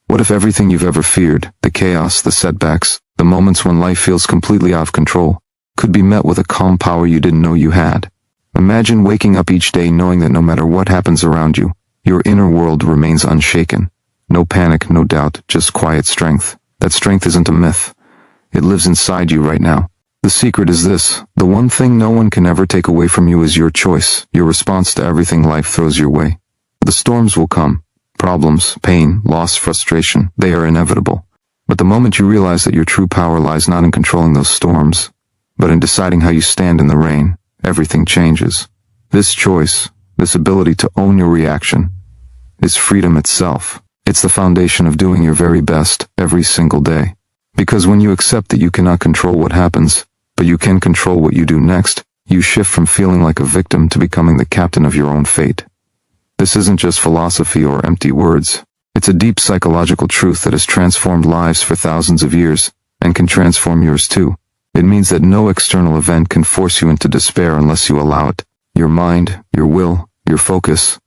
What if everything you've ever feared, the chaos, the setbacks, the moments when life feels completely out of control, could be met with a calm power you didn't know you had? Imagine waking up each day knowing that no matter what happens around you, your inner world remains unshaken. No panic, no doubt, just quiet strength. That strength isn't a myth. It lives inside you right now. The secret is this: the one thing no one can ever take away from you is your choice, your response to everything life throws your way. The storms will come. Problems, pain, loss, frustration, they are inevitable. But the moment you realize that your true power lies not in controlling those storms, but in deciding how you stand in the rain, everything changes. This choice, this ability to own your reaction, is freedom itself. It's the foundation of doing your very best every single day. Because when you accept that you cannot control what happens, but you can control what you do next, you shift from feeling like a victim to becoming the captain of your own fate. This isn't just philosophy or empty words. It's a deep psychological truth that has transformed lives for thousands of years, and can transform yours too. It means that no external event can force you into despair unless you allow it. Your mind, your will, your focus,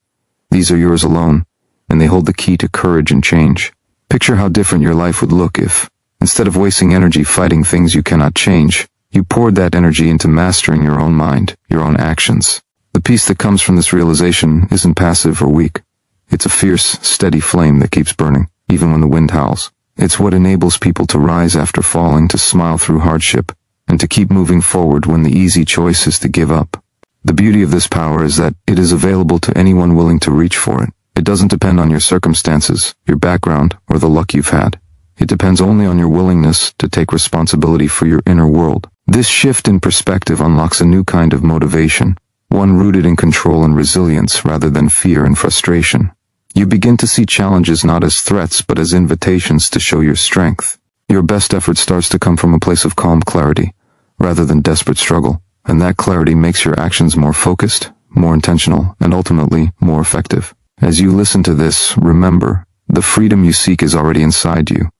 these are yours alone, and they hold the key to courage and change. Picture how different your life would look if, instead of wasting energy fighting things you cannot change, you poured that energy into mastering your own mind, your own actions. The peace that comes from this realization isn't passive or weak. It's a fierce, steady flame that keeps burning, even when the wind howls. It's what enables people to rise after falling, to smile through hardship, and to keep moving forward when the easy choice is to give up. The beauty of this power is that it is available to anyone willing to reach for it. It doesn't depend on your circumstances, your background, or the luck you've had. It depends only on your willingness to take responsibility for your inner world. This shift in perspective unlocks a new kind of motivation, one rooted in control and resilience rather than fear and frustration. You begin to see challenges not as threats but as invitations to show your strength. Your best effort starts to come from a place of calm clarity, rather than desperate struggle, and that clarity makes your actions more focused, more intentional, and ultimately more effective. As you listen to this, remember, the freedom you seek is already inside you.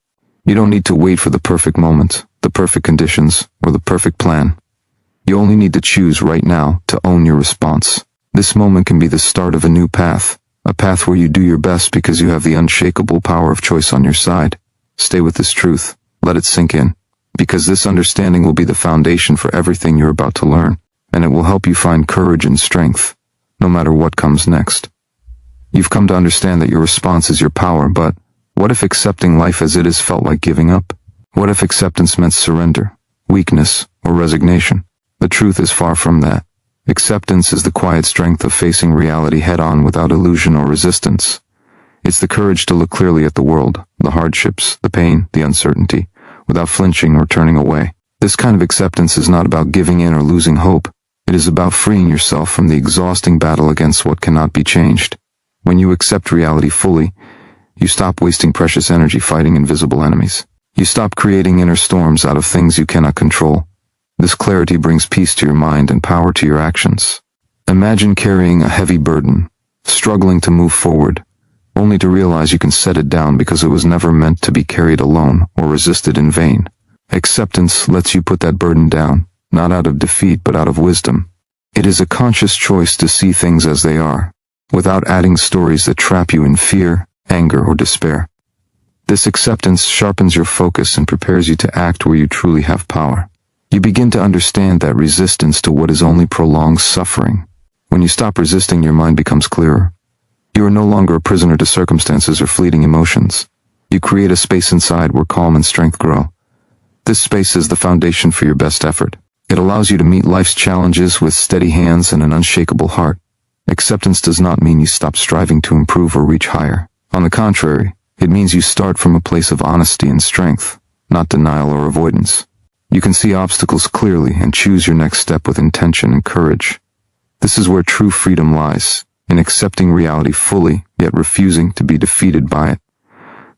You don't need to wait for the perfect moment, the perfect conditions, or the perfect plan. You only need to choose right now to own your response. This moment can be the start of a new path, a path where you do your best because you have the unshakable power of choice on your side. Stay with this truth. Let it sink in, because this understanding will be the foundation for everything you're about to learn, and it will help you find courage and strength, no matter what comes next. You've come to understand that your response is your power, but what if accepting life as it is felt like giving up? What if acceptance meant surrender, weakness, or resignation? The truth is far from that. Acceptance is the quiet strength of facing reality head-on without illusion or resistance. It's the courage to look clearly at the world, the hardships, the pain, the uncertainty, without flinching or turning away. This kind of acceptance is not about giving in or losing hope. It is about freeing yourself from the exhausting battle against what cannot be changed. When you accept reality fully, you stop wasting precious energy fighting invisible enemies. You stop creating inner storms out of things you cannot control. This clarity brings peace to your mind and power to your actions. Imagine carrying a heavy burden, struggling to move forward, only to realize you can set it down because it was never meant to be carried alone or resisted in vain. Acceptance lets you put that burden down, not out of defeat but out of wisdom. It is a conscious choice to see things as they are, without adding stories that trap you in fear, anger, or despair. This acceptance sharpens your focus and prepares you to act where you truly have power. You begin to understand that resistance to what is only prolongs suffering. When you stop resisting, your mind becomes clearer. You are no longer a prisoner to circumstances or fleeting emotions. You create a space inside where calm and strength grow. This space is the foundation for your best effort. It allows you to meet life's challenges with steady hands and an unshakable heart. Acceptance does not mean you stop striving to improve or reach higher. On the contrary, it means you start from a place of honesty and strength, not denial or avoidance. You can see obstacles clearly and choose your next step with intention and courage. This is where true freedom lies, in accepting reality fully, yet refusing to be defeated by it.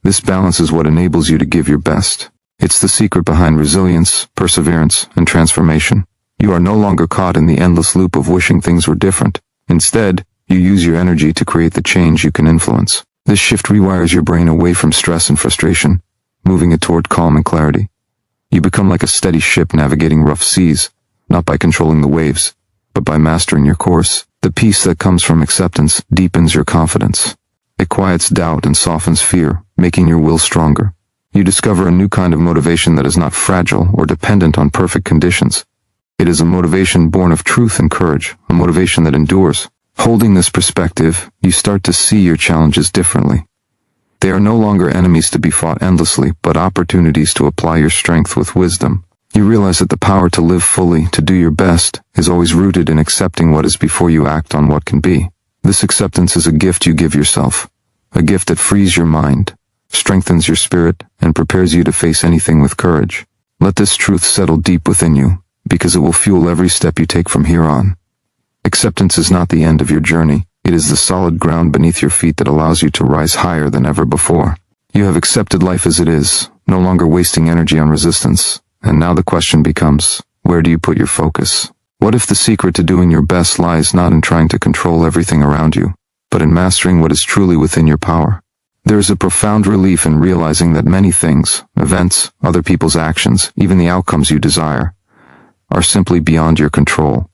This balance is what enables you to give your best. It's the secret behind resilience, perseverance, and transformation. You are no longer caught in the endless loop of wishing things were different. Instead, you use your energy to create the change you can influence. This shift rewires your brain away from stress and frustration, moving it toward calm and clarity. You become like a steady ship navigating rough seas, not by controlling the waves, but by mastering your course. The peace that comes from acceptance deepens your confidence. It quiets doubt and softens fear, making your will stronger. You discover a new kind of motivation that is not fragile or dependent on perfect conditions. It is a motivation born of truth and courage, a motivation that endures. Holding this perspective, you start to see your challenges differently. They are no longer enemies to be fought endlessly, but opportunities to apply your strength with wisdom. You realize that the power to live fully, to do your best, is always rooted in accepting what is before you act on what can be. This acceptance is a gift you give yourself, a gift that frees your mind, strengthens your spirit, and prepares you to face anything with courage. Let this truth settle deep within you, because it will fuel every step you take from here on. Acceptance is not the end of your journey. It is the solid ground beneath your feet that allows you to rise higher than ever before. You have accepted life as it is, no longer wasting energy on resistance. And now the question becomes, where do you put your focus? What if the secret to doing your best lies not in trying to control everything around you, but in mastering what is truly within your power? There is a profound relief in realizing that many things, events, other people's actions, even the outcomes you desire, are simply beyond your control.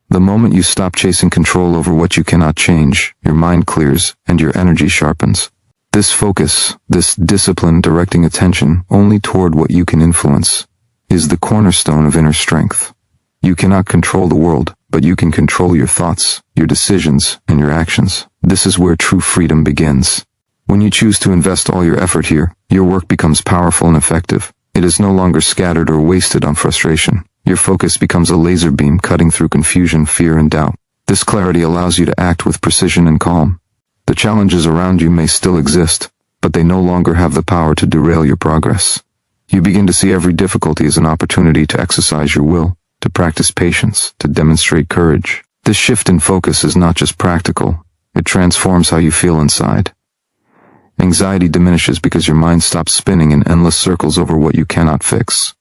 The moment you stop chasing control over what you cannot change, your mind clears and your energy sharpens. This focus, this discipline directing attention only toward what you can influence, is the cornerstone of inner strength. You cannot control the world, but you can control your thoughts, your decisions, and your actions. This is where true freedom begins. When you choose to invest all your effort here, your work becomes powerful and effective. It is no longer scattered or wasted on frustration. Your focus becomes a laser beam cutting through confusion, fear, and doubt. This clarity allows you to act with precision and calm. The challenges around you may still exist, but they no longer have the power to derail your progress. You begin to see every difficulty as an opportunity to exercise your will, to practice patience, to demonstrate courage. This shift in focus is not just practical, it transforms how you feel inside. Anxiety diminishes because your mind stops spinning in endless circles over what you cannot fix.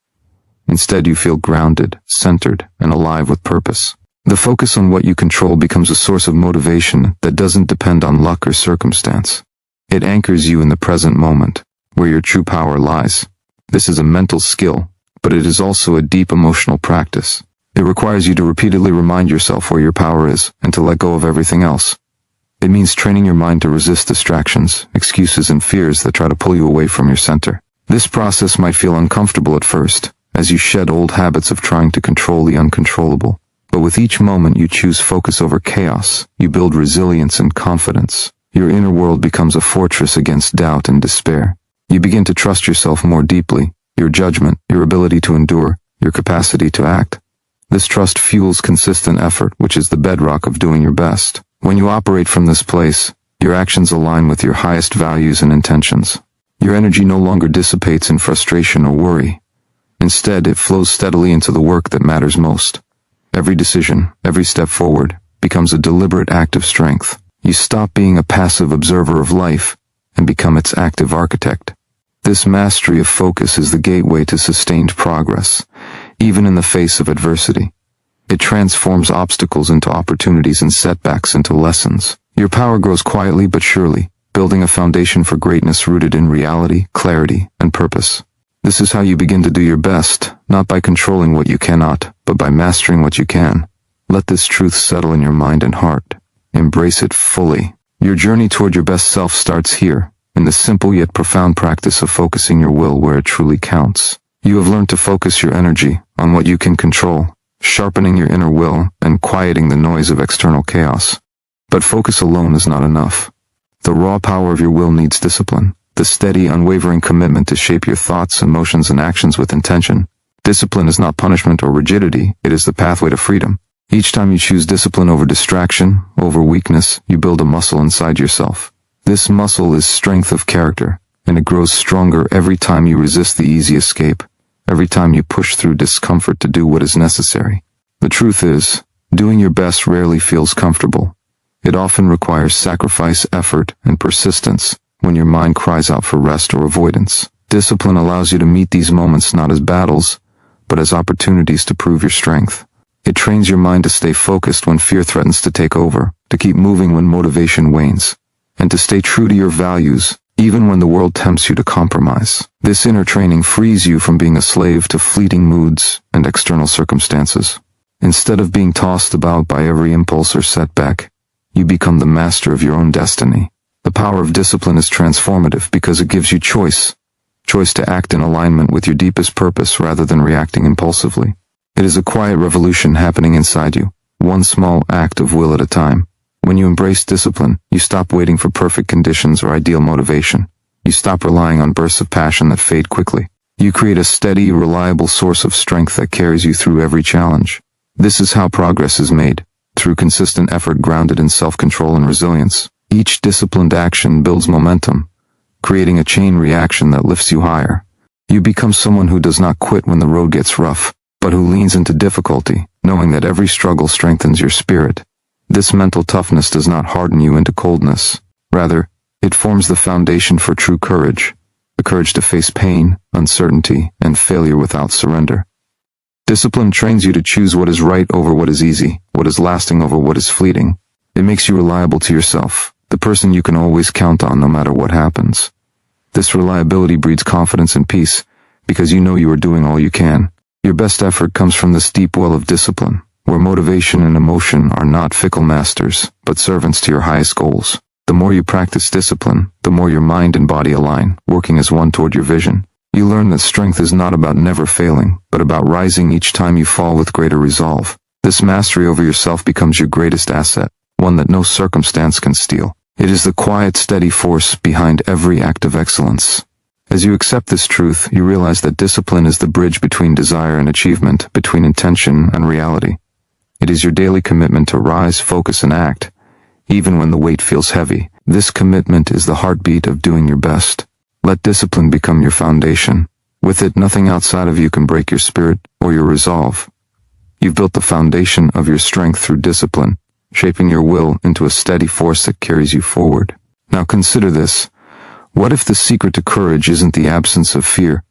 Instead, you feel grounded, centered, and alive with purpose. The focus on what you control becomes a source of motivation that doesn't depend on luck or circumstance. It anchors you in the present moment, where your true power lies. This is a mental skill, but it is also a deep emotional practice. It requires you to repeatedly remind yourself where your power is and to let go of everything else. It means training your mind to resist distractions, excuses, and fears that try to pull you away from your center. This process might feel uncomfortable at first, as you shed old habits of trying to control the uncontrollable. But with each moment you choose focus over chaos, you build resilience and confidence. Your inner world becomes a fortress against doubt and despair. You begin to trust yourself more deeply, your judgment, your ability to endure, your capacity to act. This trust fuels consistent effort, which is the bedrock of doing your best. When you operate from this place, your actions align with your highest values and intentions. Your energy no longer dissipates in frustration or worry. Instead, it flows steadily into the work that matters most. Every decision, every step forward, becomes a deliberate act of strength. You stop being a passive observer of life and become its active architect. This mastery of focus is the gateway to sustained progress, even in the face of adversity. It transforms obstacles into opportunities and setbacks into lessons. Your power grows quietly but surely, building a foundation for greatness rooted in reality, clarity, and purpose. This is how you begin to do your best, not by controlling what you cannot, but by mastering what you can. Let this truth settle in your mind and heart. Embrace it fully. Your journey toward your best self starts here, in the simple yet profound practice of focusing your will where it truly counts. You have learned to focus your energy on what you can control, sharpening your inner will and quieting the noise of external chaos. But focus alone is not enough. The raw power of your will needs discipline. The steady, unwavering commitment to shape your thoughts, emotions, and actions with intention. Discipline is not punishment or rigidity, it is the pathway to freedom. Each time you choose discipline over distraction, over weakness, you build a muscle inside yourself. This muscle is strength of character, and it grows stronger every time you resist the easy escape, every time you push through discomfort to do what is necessary. The truth is, doing your best rarely feels comfortable. It often requires sacrifice, effort, and persistence. When your mind cries out for rest or avoidance. Discipline allows you to meet these moments not as battles, but as opportunities to prove your strength. It trains your mind to stay focused when fear threatens to take over, to keep moving when motivation wanes, and to stay true to your values, even when the world tempts you to compromise. This inner training frees you from being a slave to fleeting moods and external circumstances. Instead of being tossed about by every impulse or setback, you become the master of your own destiny. The power of discipline is transformative because it gives you choice to act in alignment with your deepest purpose rather than reacting impulsively. It is a quiet revolution happening inside you, one small act of will at a time. When you embrace discipline, you stop waiting for perfect conditions or ideal motivation. You stop relying on bursts of passion that fade quickly. You create a steady, reliable source of strength that carries you through every challenge. This is how progress is made, through consistent effort grounded in self-control and resilience. Each disciplined action builds momentum, creating a chain reaction that lifts you higher. You become someone who does not quit when the road gets rough, but who leans into difficulty, knowing that every struggle strengthens your spirit. This mental toughness does not harden you into coldness. Rather, it forms the foundation for true courage, the courage to face pain, uncertainty, and failure without surrender. Discipline trains you to choose what is right over what is easy, what is lasting over what is fleeting. It makes you reliable to yourself, the person you can always count on no matter what happens. This reliability breeds confidence and peace, because you know you are doing all you can. Your best effort comes from this deep well of discipline, where motivation and emotion are not fickle masters, but servants to your highest goals. The more you practice discipline, the more your mind and body align, working as one toward your vision. You learn that strength is not about never failing, but about rising each time you fall with greater resolve. This mastery over yourself becomes your greatest asset, one that no circumstance can steal. It is the quiet, steady force behind every act of excellence. As you accept this truth, you realize that discipline is the bridge between desire and achievement, between intention and reality. It is your daily commitment to rise, focus, and act, even when the weight feels heavy. This commitment is the heartbeat of doing your best. Let discipline become your foundation. With it, nothing outside of you can break your spirit or your resolve. You've built the foundation of your strength through discipline, shaping your will into a steady force that carries you forward. Now consider this. What if the secret to courage isn't the absence of fear,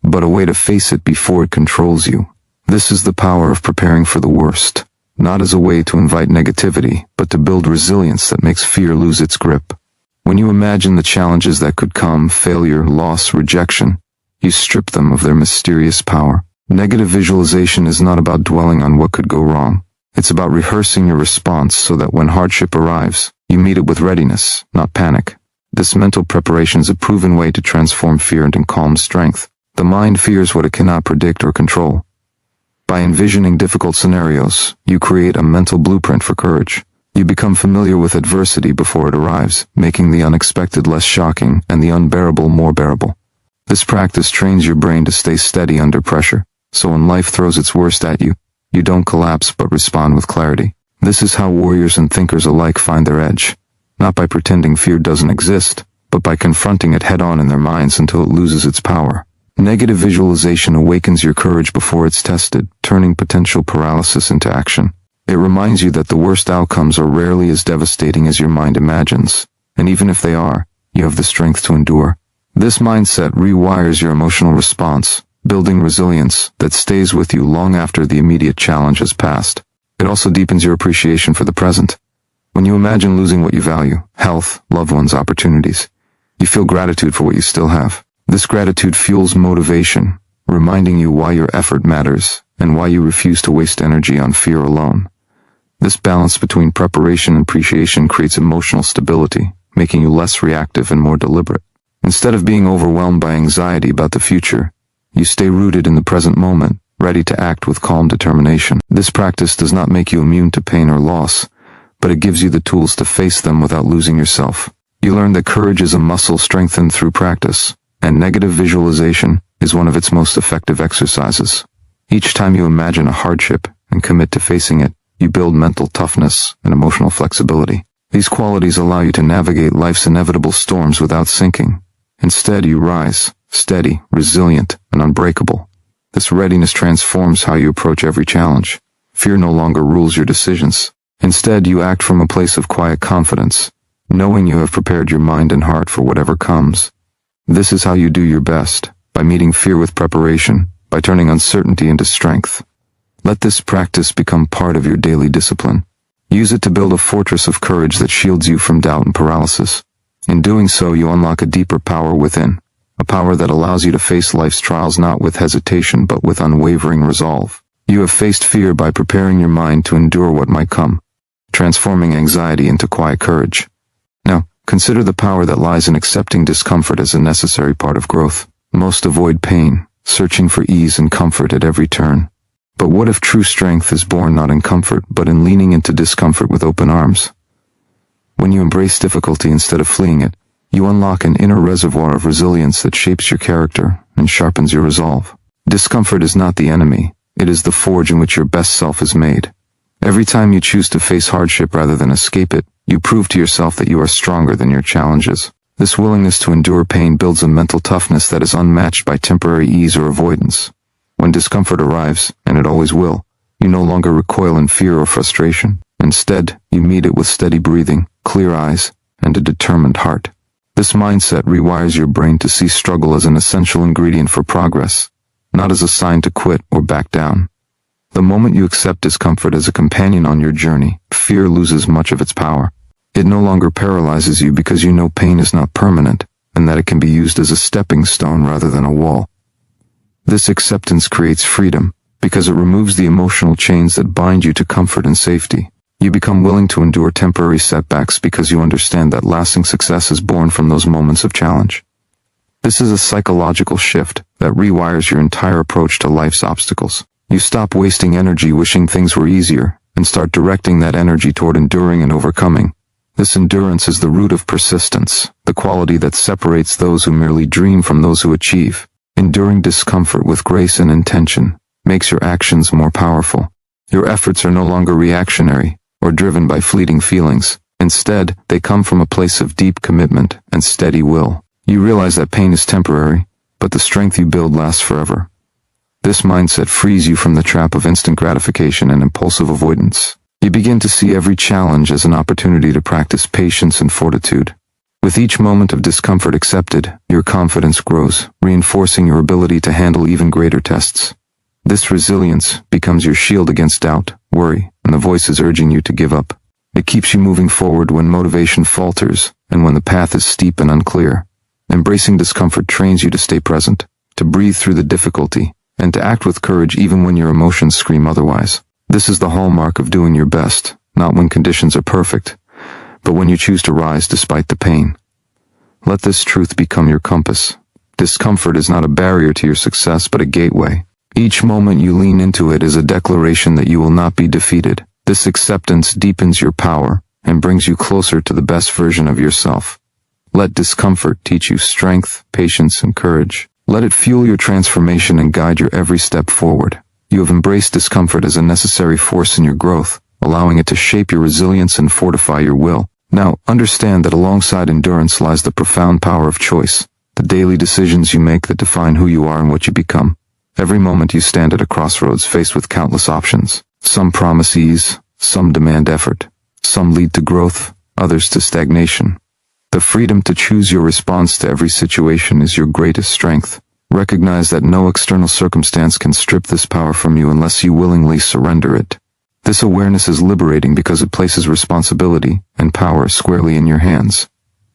but a way to face it before it controls you? This is the power of preparing for the worst. Not as a way to invite negativity, but to build resilience that makes fear lose its grip. When you imagine the challenges that could come, failure, loss, rejection, you strip them of their mysterious power. Negative visualization is not about dwelling on what could go wrong. It's about rehearsing your response so that when hardship arrives, you meet it with readiness, not panic. This mental preparation is a proven way to transform fear into calm strength. The mind fears what it cannot predict or control. By envisioning difficult scenarios, you create a mental blueprint for courage. You become familiar with adversity before it arrives, making the unexpected less shocking and the unbearable more bearable. This practice trains your brain to stay steady under pressure, so when life throws its worst at you, you don't collapse but respond with clarity. This is how warriors and thinkers alike find their edge, not by pretending fear doesn't exist, but by confronting it head-on in their minds until it loses its power. Negative visualization awakens your courage before it's tested, turning potential paralysis into action. It reminds you that the worst outcomes are rarely as devastating as your mind imagines, and even if they are, you have the strength to endure. This mindset rewires your emotional response, building resilience that stays with you long after the immediate challenge has passed. It also deepens your appreciation for the present. When you imagine losing what you value, health, loved ones, opportunities, you feel gratitude for what you still have. This gratitude fuels motivation, reminding you why your effort matters and why you refuse to waste energy on fear alone. This balance between preparation and appreciation creates emotional stability, making you less reactive and more deliberate. Instead of being overwhelmed by anxiety about the future, you stay rooted in the present moment, ready to act with calm determination. This practice does not make you immune to pain or loss, but it gives you the tools to face them without losing yourself. You learn that courage is a muscle strengthened through practice, and negative visualization is one of its most effective exercises. Each time you imagine a hardship and commit to facing it, you build mental toughness and emotional flexibility. These qualities allow you to navigate life's inevitable storms without sinking. Instead, you rise, steady, resilient, and unbreakable. This readiness transforms how you approach every challenge. Fear no longer rules your decisions. Instead, you act from a place of quiet confidence, knowing you have prepared your mind and heart for whatever comes. This is how you do your best, by meeting fear with preparation, by turning uncertainty into strength. Let this practice become part of your daily discipline. Use it to build a fortress of courage that shields you from doubt and paralysis. In doing so, you unlock a deeper power within, a power that allows you to face life's trials not with hesitation but with unwavering resolve. You have faced fear by preparing your mind to endure what might come, transforming anxiety into quiet courage. Now, Consider the power that lies in accepting discomfort as a necessary part of growth. Most avoid pain, searching for ease and comfort at every turn. But what if true strength is born not in comfort, but in leaning into discomfort with open arms? When you embrace difficulty instead of fleeing it, you unlock an inner reservoir of resilience that shapes your character and sharpens your resolve. Discomfort is not the enemy, it is the forge in which your best self is made. Every time you choose to face hardship rather than escape it, you prove to yourself that you are stronger than your challenges. This willingness to endure pain builds a mental toughness that is unmatched by temporary ease or avoidance. When discomfort arrives, and it always will, you no longer recoil in fear or frustration. Instead, you meet it with steady breathing, clear eyes, and a determined heart. This mindset rewires your brain to see struggle as an essential ingredient for progress, not as a sign to quit or back down. The moment you accept discomfort as a companion on your journey, fear loses much of its power. It no longer paralyzes you because you know pain is not permanent, and that it can be used as a stepping stone rather than a wall. This acceptance creates freedom, because it removes the emotional chains that bind you to comfort and safety. You become willing to endure temporary setbacks because you understand that lasting success is born from those moments of challenge. This is a psychological shift that rewires your entire approach to life's obstacles. You stop wasting energy wishing things were easier, and start directing that energy toward enduring and overcoming. This endurance is the root of persistence, the quality that separates those who merely dream from those who achieve. Enduring discomfort with grace and intention makes your actions more powerful. Your efforts are no longer reactionary or driven by fleeting feelings. Instead, they come from a place of deep commitment and steady will. You realize that pain is temporary, but the strength you build lasts forever. This mindset frees you from the trap of instant gratification and impulsive avoidance. You begin to see every challenge as an opportunity to practice patience and fortitude. With each moment of discomfort accepted, your confidence grows, reinforcing your ability to handle even greater tests. This resilience becomes your shield against doubt, worry, and the voices urging you to give up. It keeps you moving forward when motivation falters and when the path is steep and unclear. Embracing discomfort trains you to stay present, to breathe through the difficulty, and to act with courage even when your emotions scream otherwise. This is the hallmark of doing your best, not when conditions are perfect, but when you choose to rise despite the pain. Let this truth become your compass. Discomfort is not a barrier to your success, but a gateway. Each moment you lean into it is a declaration that you will not be defeated. This acceptance deepens your power and brings you closer to the best version of yourself. Let discomfort teach you strength, patience, and courage. Let it fuel your transformation and guide your every step forward. You have embraced discomfort as a necessary force in your growth, allowing it to shape your resilience and fortify your will. Now, understand that alongside endurance lies the profound power of choice, the daily decisions you make that define who you are and what you become. Every moment you stand at a crossroads faced with countless options. Some promise ease, some demand effort. Some lead to growth, others to stagnation. The freedom to choose your response to every situation is your greatest strength. Recognize that no external circumstance can strip this power from you unless you willingly surrender it. This awareness is liberating because it places responsibility and power squarely in your hands.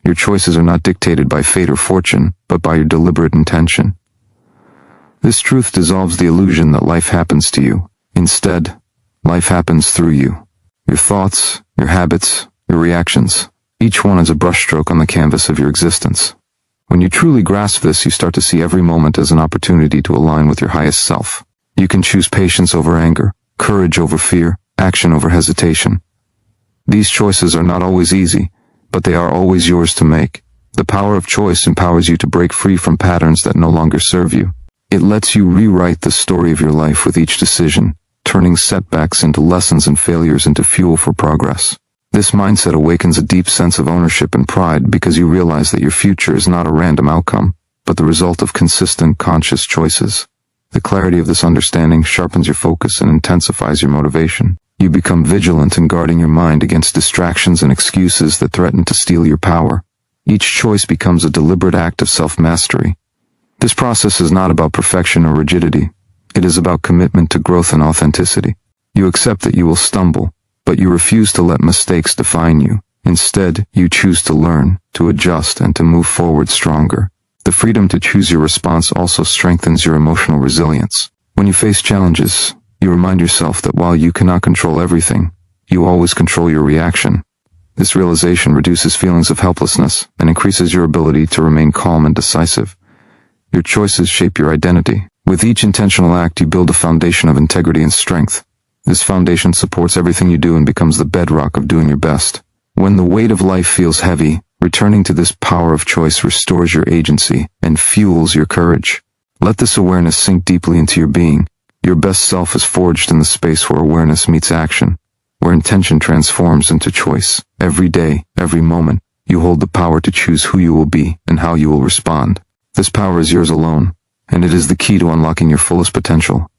Your choices are not dictated by fate or fortune, but by your deliberate intention. This truth dissolves the illusion that life happens to you. Instead, life happens through you. Your thoughts, your habits, your reactions. Each one is a brushstroke on the canvas of your existence. When you truly grasp this, you start to see every moment as an opportunity to align with your highest self. You can choose patience over anger, courage over fear, action over hesitation. These choices are not always easy, but they are always yours to make. The power of choice empowers you to break free from patterns that no longer serve you. It lets you rewrite the story of your life with each decision, turning setbacks into lessons and failures into fuel for progress. This mindset awakens a deep sense of ownership and pride because you realize that your future is not a random outcome, but the result of consistent, conscious choices. The clarity of this understanding sharpens your focus and intensifies your motivation. You become vigilant in guarding your mind against distractions and excuses that threaten to steal your power. Each choice becomes a deliberate act of self-mastery. This process is not about perfection or rigidity. It is about commitment to growth and authenticity. You accept that you will stumble, but you refuse to let mistakes define you. Instead, you choose to learn, to adjust, and to move forward stronger. The freedom to choose your response also strengthens your emotional resilience. When you face challenges, you remind yourself that while you cannot control everything, you always control your reaction. This realization reduces feelings of helplessness and increases your ability to remain calm and decisive. Your choices shape your identity. With each intentional act, you build a foundation of integrity and strength. This foundation supports everything you do and becomes the bedrock of doing your best. When the weight of life feels heavy, returning to this power of choice restores your agency and fuels your courage. Let this awareness sink deeply into your being. Your best self is forged in the space where awareness meets action, where intention transforms into choice. Every day, every moment, you hold the power to choose who you will be and how you will respond. This power is yours alone, and it is the key to unlocking your fullest potential.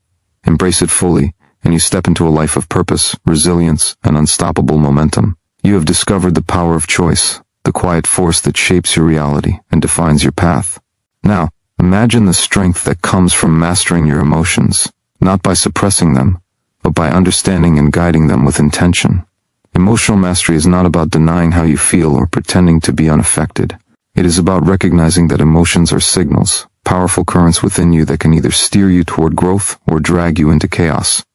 Embrace it fully, and you step into a life of purpose, resilience, and unstoppable momentum. You have discovered the power of choice, the quiet force that shapes your reality and defines your path. Now, imagine the strength that comes from mastering your emotions, not by suppressing them, but by understanding and guiding them with intention. Emotional mastery is not about denying how you feel or pretending to be unaffected. It is about recognizing that emotions are signals, powerful currents within you that can either steer you toward growth or drag you into chaos.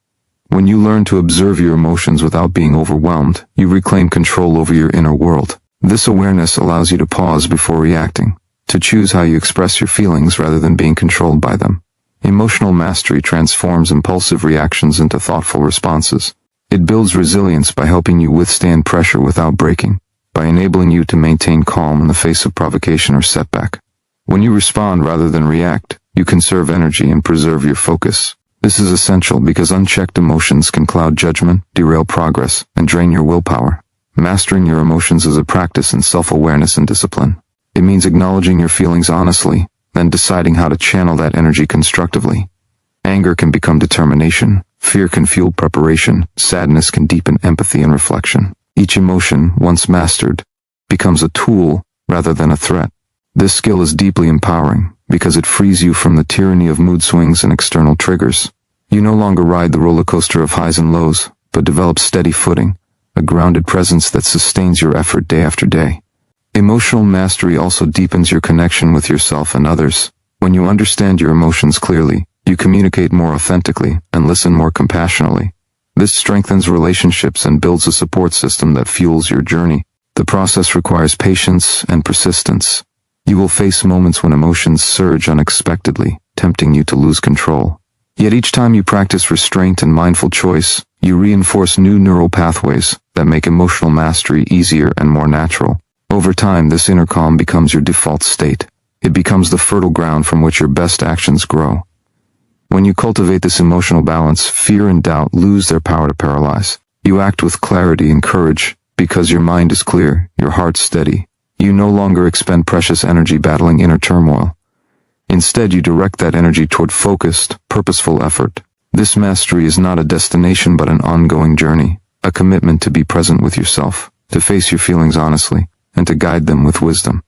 When you learn to observe your emotions without being overwhelmed, you reclaim control over your inner world. This awareness allows you to pause before reacting, to choose how you express your feelings rather than being controlled by them. Emotional mastery transforms impulsive reactions into thoughtful responses. It builds resilience by helping you withstand pressure without breaking, by enabling you to maintain calm in the face of provocation or setback. When you respond rather than react, you conserve energy and preserve your focus. This is essential because unchecked emotions can cloud judgment, derail progress, and drain your willpower. Mastering your emotions is a practice in self-awareness and discipline. It means acknowledging your feelings honestly, then deciding how to channel that energy constructively. Anger can become determination, fear can fuel preparation, sadness can deepen empathy and reflection. Each emotion, once mastered, becomes a tool rather than a threat. This skill is deeply empowering because it frees you from the tyranny of mood swings and external triggers. You no longer ride the roller coaster of highs and lows, but develop steady footing, a grounded presence that sustains your effort day after day. Emotional mastery also deepens your connection with yourself and others. When you understand your emotions clearly, you communicate more authentically and listen more compassionately. This strengthens relationships and builds a support system that fuels your journey. The process requires patience and persistence. You will face moments when emotions surge unexpectedly, tempting you to lose control. Yet each time you practice restraint and mindful choice, you reinforce new neural pathways that make emotional mastery easier and more natural. Over time, this inner calm becomes your default state. It becomes the fertile ground from which your best actions grow. When you cultivate this emotional balance, fear and doubt lose their power to paralyze. You act with clarity and courage because your mind is clear, your heart steady. You no longer expend precious energy battling inner turmoil. Instead, you direct that energy toward focused, purposeful effort. This mastery is not a destination but an ongoing journey, a commitment to be present with yourself, to face your feelings honestly, and to guide them with wisdom.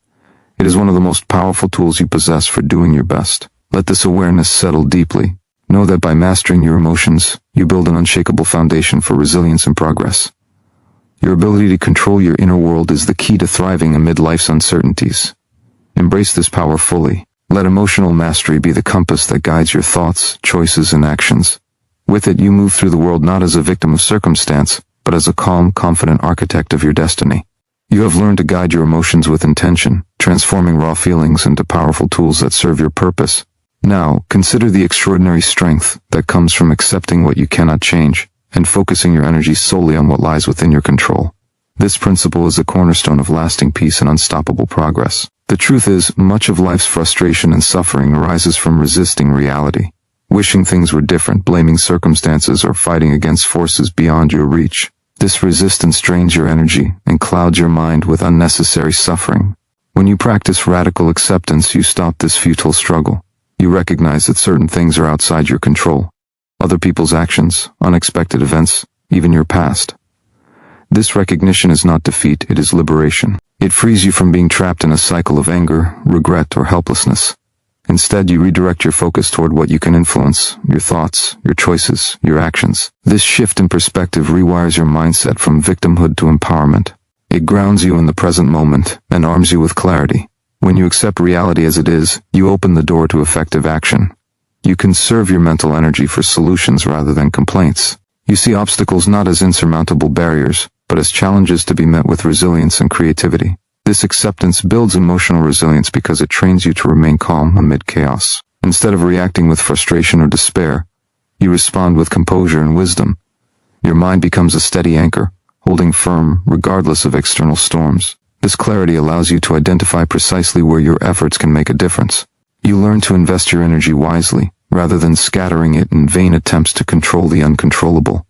It is one of the most powerful tools you possess for doing your best. Let this awareness settle deeply. Know that by mastering your emotions, you build an unshakable foundation for resilience and progress. Your ability to control your inner world is the key to thriving amid life's uncertainties. Embrace this power fully. Let emotional mastery be the compass that guides your thoughts, choices, and actions. With it, you move through the world not as a victim of circumstance, but as a calm, confident architect of your destiny. You have learned to guide your emotions with intention, transforming raw feelings into powerful tools that serve your purpose. Now, consider the extraordinary strength that comes from accepting what you cannot change and focusing your energy solely on what lies within your control. This principle is the cornerstone of lasting peace and unstoppable progress. The truth is, much of life's frustration and suffering arises from resisting reality, wishing things were different, blaming circumstances, or fighting against forces beyond your reach. This resistance drains your energy and clouds your mind with unnecessary suffering. When you practice radical acceptance, you stop this futile struggle. You recognize that certain things are outside your control. Other people's actions, unexpected events, even your past. This recognition is not defeat, it is liberation. It frees you from being trapped in a cycle of anger, regret, or helplessness. Instead, you redirect your focus toward what you can influence, your thoughts, your choices, your actions. This shift in perspective rewires your mindset from victimhood to empowerment. It grounds you in the present moment and arms you with clarity. When you accept reality as it is, you open the door to effective action. You conserve your mental energy for solutions rather than complaints. You see obstacles not as insurmountable barriers, but as challenges to be met with resilience and creativity. This acceptance builds emotional resilience because it trains you to remain calm amid chaos. Instead of reacting with frustration or despair, you respond with composure and wisdom. Your mind becomes a steady anchor, holding firm regardless of external storms. This clarity allows you to identify precisely where your efforts can make a difference. You learn to invest your energy wisely, rather than scattering it in vain attempts to control the uncontrollable.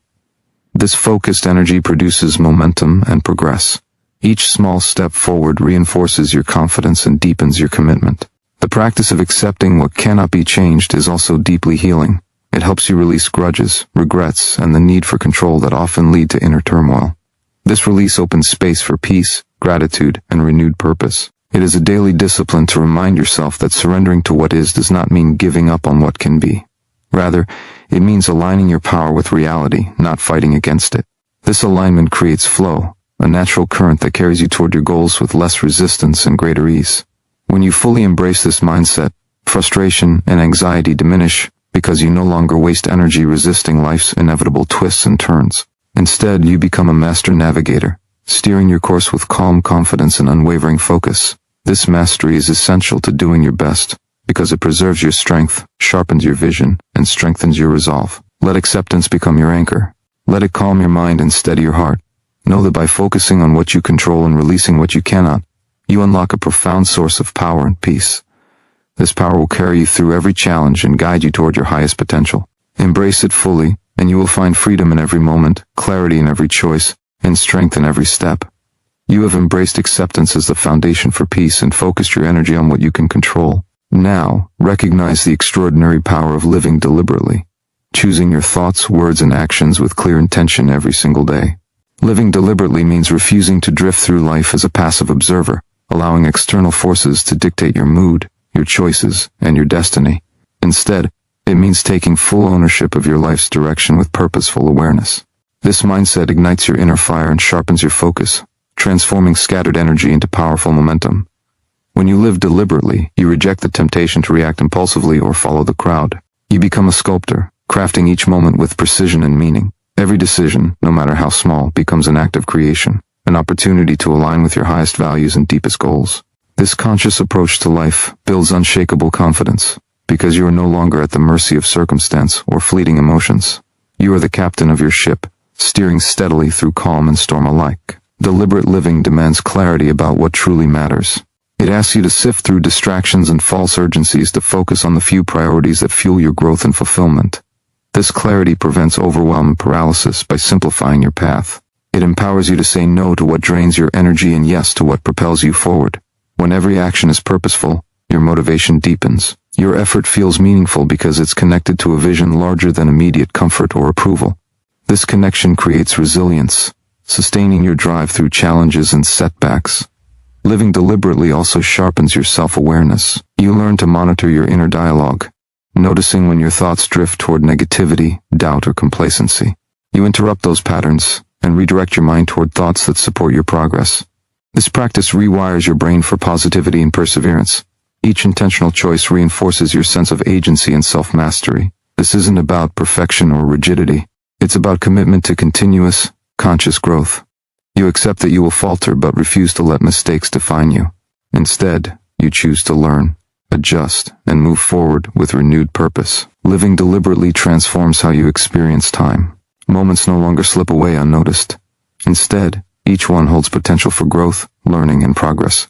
This focused energy produces momentum and progress. Each small step forward reinforces your confidence and deepens your commitment. The practice of accepting what cannot be changed is also deeply healing. It helps you release grudges, regrets, and the need for control that often lead to inner turmoil. This release opens space for peace, gratitude, and renewed purpose. It is a daily discipline to remind yourself that surrendering to what is does not mean giving up on what can be. Rather, it means aligning your power with reality, not fighting against it. This alignment creates flow, a natural current that carries you toward your goals with less resistance and greater ease. When you fully embrace this mindset, frustration and anxiety diminish because you no longer waste energy resisting life's inevitable twists and turns. Instead, you become a master navigator, steering your course with calm confidence and unwavering focus. This mastery is essential to doing your best because it preserves your strength, sharpens your vision, and strengthens your resolve. Let acceptance become your anchor. Let it calm your mind and steady your heart. Know that by focusing on what you control and releasing what you cannot, you unlock a profound source of power and peace. This power will carry you through every challenge and guide you toward your highest potential. Embrace it fully, and you will find freedom in every moment, clarity in every choice, and strength in every step. You have embraced acceptance as the foundation for peace and focused your energy on what you can control. Now, recognize the extraordinary power of living deliberately, choosing your thoughts, words, and actions with clear intention every single day. Living deliberately means refusing to drift through life as a passive observer, allowing external forces to dictate your mood, your choices, and your destiny. Instead, it means taking full ownership of your life's direction with purposeful awareness. This mindset ignites your inner fire and sharpens your focus, transforming scattered energy into powerful momentum. When you live deliberately, you reject the temptation to react impulsively or follow the crowd. You become a sculptor, crafting each moment with precision and meaning. Every decision, no matter how small, becomes an act of creation, an opportunity to align with your highest values and deepest goals. This conscious approach to life builds unshakable confidence, because you are no longer at the mercy of circumstance or fleeting emotions. You are the captain of your ship, steering steadily through calm and storm alike. Deliberate living demands clarity about what truly matters. It asks you to sift through distractions and false urgencies to focus on the few priorities that fuel your growth and fulfillment. This clarity prevents overwhelm and paralysis by simplifying your path. It empowers you to say no to what drains your energy and yes to what propels you forward. When every action is purposeful, your motivation deepens. Your effort feels meaningful because it's connected to a vision larger than immediate comfort or approval. This connection creates resilience, sustaining your drive through challenges and setbacks. Living deliberately also sharpens your self-awareness. You learn to monitor your inner dialogue, noticing when your thoughts drift toward negativity, doubt, or complacency. You interrupt those patterns and redirect your mind toward thoughts that support your progress. This practice rewires your brain for positivity and perseverance. Each intentional choice reinforces your sense of agency and self-mastery. This isn't about perfection or rigidity. It's about commitment to continuous, conscious growth. You accept that you will falter but refuse to let mistakes define you. Instead, you choose to learn, adjust, and move forward with renewed purpose. Living deliberately transforms how you experience time. Moments no longer slip away unnoticed. Instead, each one holds potential for growth, learning, and progress.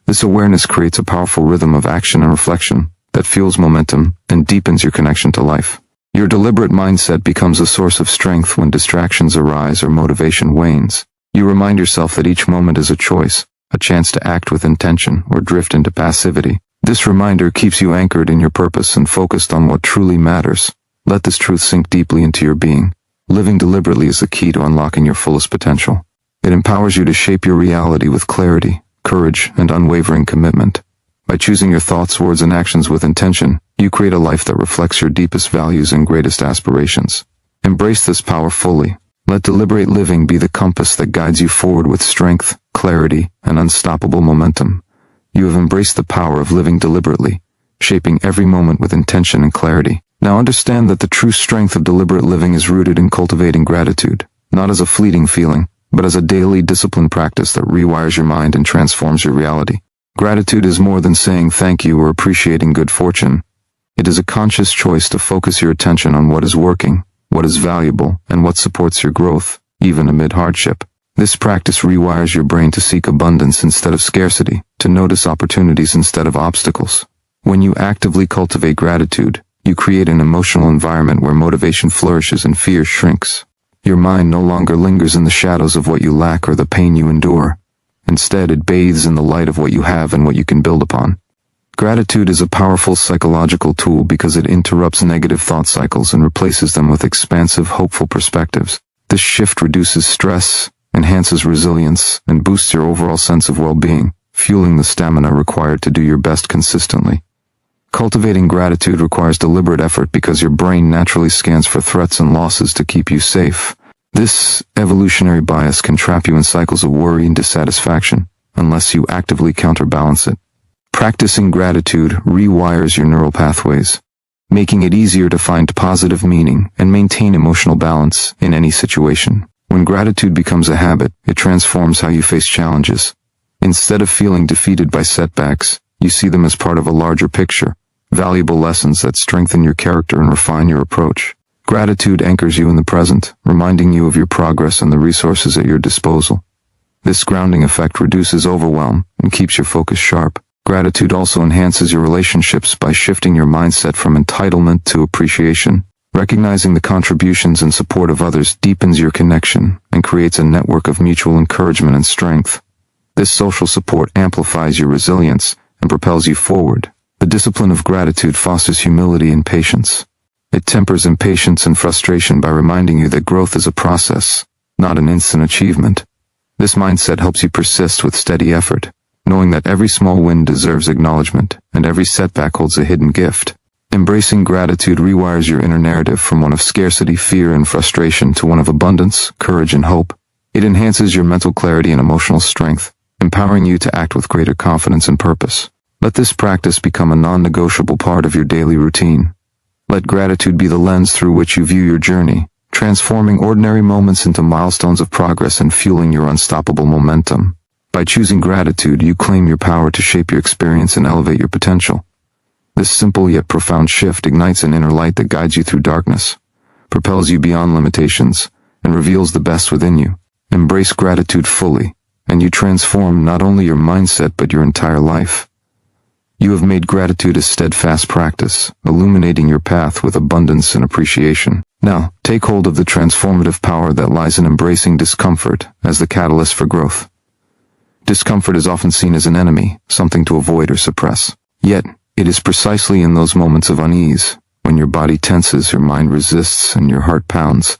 This awareness creates a powerful rhythm of action and reflection that fuels momentum and deepens your connection to life. Your deliberate mindset becomes a source of strength when distractions arise or motivation wanes. You remind yourself that each moment is a choice, a chance to act with intention or drift into passivity. This reminder keeps you anchored in your purpose and focused on what truly matters. Let this truth sink deeply into your being. Living deliberately is the key to unlocking your fullest potential. It empowers you to shape your reality with clarity, courage, and unwavering commitment. By choosing your thoughts, words, and actions with intention, you create a life that reflects your deepest values and greatest aspirations. Embrace this power fully. Let deliberate living be the compass that guides you forward with strength, clarity, and unstoppable momentum. You have embraced the power of living deliberately, shaping every moment with intention and clarity. Now understand that the true strength of deliberate living is rooted in cultivating gratitude. not as a fleeting feeling, but as a daily disciplined practice that rewires your mind and transforms your reality. Gratitude is more than saying thank you or appreciating good fortune. It is a conscious choice to focus your attention on what is working, what is valuable, and what supports your growth, even amid hardship. This practice rewires your brain to seek abundance instead of scarcity, to notice opportunities instead of obstacles. When you actively cultivate gratitude, you create an emotional environment where motivation flourishes and fear shrinks. Your mind no longer lingers in the shadows of what you lack or the pain you endure. Instead, it bathes in the light of what you have and what you can build upon. Gratitude is a powerful psychological tool because it interrupts negative thought cycles and replaces them with expansive, hopeful perspectives. This shift reduces stress, enhances resilience, and boosts your overall sense of well-being, fueling the stamina required to do your best consistently. Cultivating gratitude requires deliberate effort because your brain naturally scans for threats and losses to keep you safe. This evolutionary bias can trap you in cycles of worry and dissatisfaction, unless you actively counterbalance it. Practicing gratitude rewires your neural pathways, making it easier to find positive meaning and maintain emotional balance in any situation. When gratitude becomes a habit, it transforms how you face challenges. Instead of feeling defeated by setbacks, you see them as part of a larger picture, valuable lessons that strengthen your character and refine your approach. Gratitude anchors you in the present, reminding you of your progress and the resources at your disposal. This grounding effect reduces overwhelm and keeps your focus sharp. Gratitude also enhances your relationships by shifting your mindset from entitlement to appreciation. Recognizing the contributions and support of others deepens your connection and creates a network of mutual encouragement and strength. This social support amplifies your resilience and propels you forward. The discipline of gratitude fosters humility and patience. It tempers impatience and frustration by reminding you that growth is a process, not an instant achievement. This mindset helps you persist with steady effort, knowing that every small win deserves acknowledgement and every setback holds a hidden gift. Embracing gratitude rewires your inner narrative from one of scarcity, fear, and frustration to one of abundance, courage, and hope. It enhances your mental clarity and emotional strength, empowering you to act with greater confidence and purpose. Let this practice become a non-negotiable part of your daily routine. Let gratitude be the lens through which you view your journey, transforming ordinary moments into milestones of progress and fueling your unstoppable momentum. By choosing gratitude, you claim your power to shape your experience and elevate your potential. This simple yet profound shift ignites an inner light that guides you through darkness, propels you beyond limitations, and reveals the best within you. Embrace gratitude fully, and you transform not only your mindset but your entire life. You have made gratitude a steadfast practice, illuminating your path with abundance and appreciation. Now, take hold of the transformative power that lies in embracing discomfort as the catalyst for growth. Discomfort is often seen as an enemy, something to avoid or suppress. Yet, it is precisely in those moments of unease, when your body tenses, your mind resists, and your heart pounds,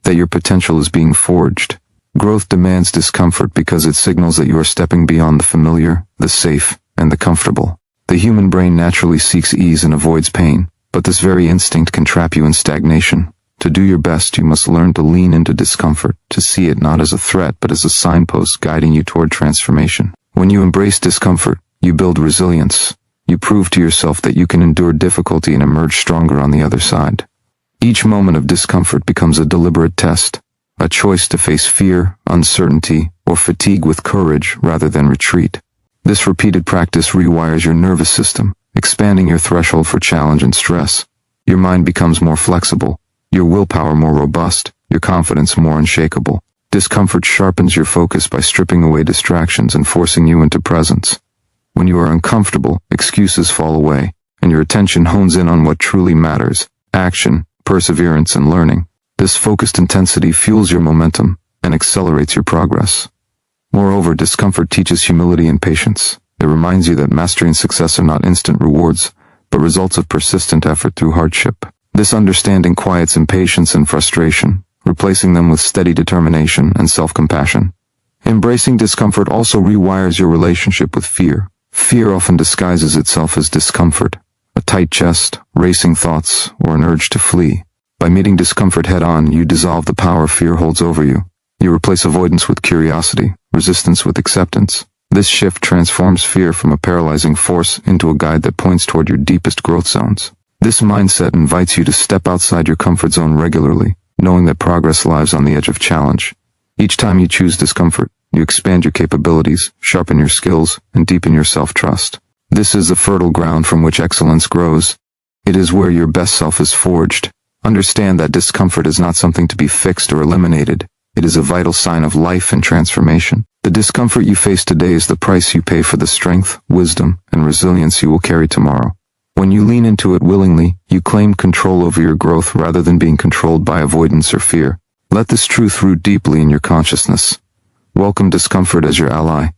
that your potential is being forged. Growth demands discomfort because it signals that you are stepping beyond the familiar, the safe, and the comfortable. The human brain naturally seeks ease and avoids pain, but this very instinct can trap you in stagnation. To do your best, you must learn to lean into discomfort, to see it not as a threat but as a signpost guiding you toward transformation. When you embrace discomfort, you build resilience. You prove to yourself that you can endure difficulty and emerge stronger on the other side. Each moment of discomfort becomes a deliberate test, a choice to face fear, uncertainty, or fatigue with courage rather than retreat. This repeated practice rewires your nervous system, expanding your threshold for challenge and stress. Your mind becomes more flexible, your willpower more robust, your confidence more unshakable. Discomfort sharpens your focus by stripping away distractions and forcing you into presence. When you are uncomfortable, excuses fall away, and your attention hones in on what truly matters: action, perseverance, and learning. This focused intensity fuels your momentum and accelerates your progress. Moreover, discomfort teaches humility and patience. It reminds you that mastery and success are not instant rewards, but results of persistent effort through hardship. This understanding quiets impatience and frustration, replacing them with steady determination and self-compassion. Embracing discomfort also rewires your relationship with fear. Fear often disguises itself as discomfort, a tight chest, racing thoughts, or an urge to flee. By meeting discomfort head-on, you dissolve the power fear holds over you. You replace avoidance with curiosity, resistance with acceptance. This shift transforms fear from a paralyzing force into a guide that points toward your deepest growth zones. This mindset invites you to step outside your comfort zone regularly, knowing that progress lies on the edge of challenge. Each time you choose discomfort, you expand your capabilities, sharpen your skills, and deepen your self-trust. This is the fertile ground from which excellence grows. It is where your best self is forged. Understand that discomfort is not something to be fixed or eliminated. It is a vital sign of life and transformation. The discomfort you face today is the price you pay for the strength, wisdom, and resilience you will carry tomorrow. When you lean into it willingly, you claim control over your growth rather than being controlled by avoidance or fear. Let this truth root deeply in your consciousness. Welcome discomfort as your ally.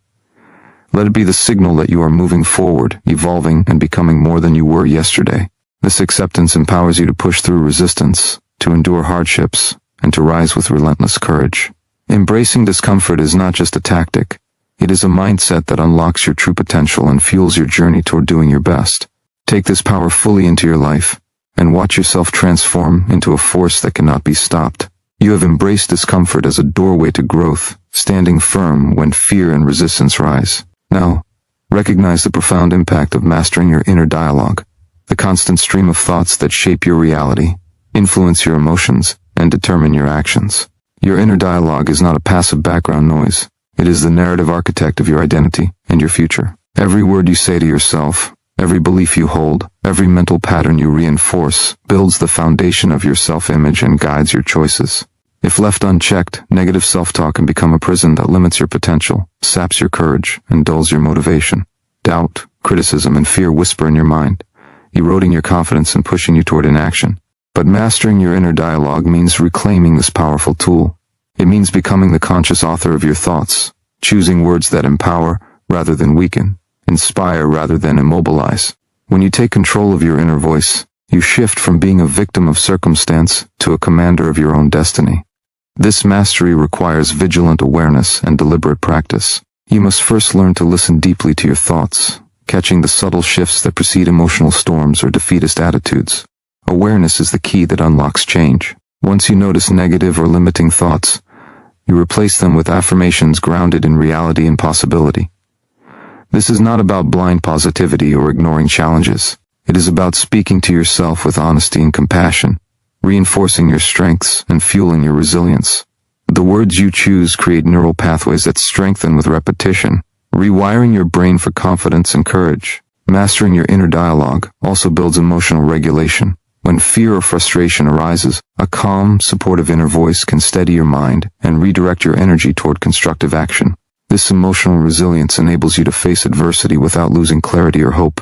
Let it be the signal that you are moving forward, evolving, and becoming more than you were yesterday. This acceptance empowers you to push through resistance, to endure hardships, and to rise with relentless courage. Embracing discomfort is not just a tactic. It is a mindset that unlocks your true potential and fuels your journey toward doing your best. Take this power fully into your life, and watch yourself transform into a force that cannot be stopped. You have embraced discomfort as a doorway to growth, standing firm when fear and resistance rise. Now, recognize the profound impact of mastering your inner dialogue, the constant stream of thoughts that shape your reality, influence your emotions, and determine your actions. Your inner dialogue is not a passive background noise. It is the narrative architect of your identity and your future. Every word you say to yourself, every belief you hold, every mental pattern you reinforce, builds the foundation of your self-image and guides your choices. If left unchecked, negative self-talk can become a prison that limits your potential, saps your courage, and dulls your motivation. Doubt, criticism, and fear whisper in your mind, eroding your confidence and pushing you toward inaction. But mastering your inner dialogue means reclaiming this powerful tool. It means becoming the conscious author of your thoughts, choosing words that empower rather than weaken, inspire rather than immobilize. When you take control of your inner voice, you shift from being a victim of circumstance to a commander of your own destiny. This mastery requires vigilant awareness and deliberate practice. You must first learn to listen deeply to your thoughts, catching the subtle shifts that precede emotional storms or defeatist attitudes. Awareness is the key that unlocks change. Once you notice negative or limiting thoughts, you replace them with affirmations grounded in reality and possibility. This is not about blind positivity or ignoring challenges. It is about speaking to yourself with honesty and compassion, reinforcing your strengths and fueling your resilience. The words you choose create neural pathways that strengthen with repetition, rewiring your brain for confidence and courage. Mastering your inner dialogue also builds emotional regulation. When fear or frustration arises, a calm, supportive inner voice can steady your mind and redirect your energy toward constructive action. This emotional resilience enables you to face adversity without losing clarity or hope.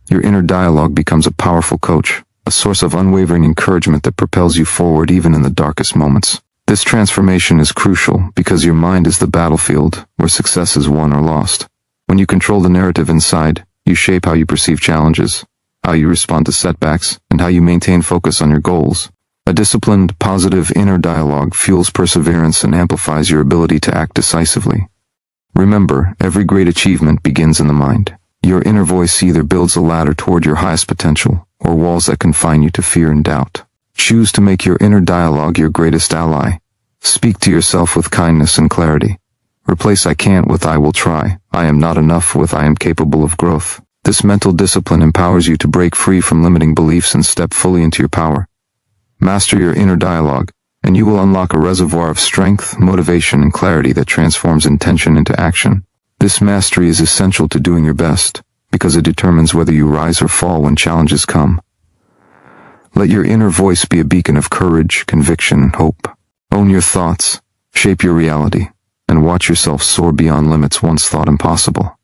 Your inner dialogue becomes a powerful coach, a source of unwavering encouragement that propels you forward even in the darkest moments. This transformation is crucial because your mind is the battlefield where success is won or lost. When you control the narrative inside, you shape how you perceive challenges, how you respond to setbacks, and how you maintain focus on your goals. A disciplined, positive inner dialogue fuels perseverance and amplifies your ability to act decisively. Remember, every great achievement begins in the mind. Your inner voice either builds a ladder toward your highest potential, or walls that confine you to fear and doubt. Choose to make your inner dialogue your greatest ally. Speak to yourself with kindness and clarity. Replace "I can't" with "I will try." "I am not enough" with "I am capable of growth." This mental discipline empowers you to break free from limiting beliefs and step fully into your power. Master your inner dialogue, and you will unlock a reservoir of strength, motivation, and clarity that transforms intention into action. This mastery is essential to doing your best, because it determines whether you rise or fall when challenges come. Let your inner voice be a beacon of courage, conviction, and hope. Own your thoughts, shape your reality, and watch yourself soar beyond limits once thought impossible.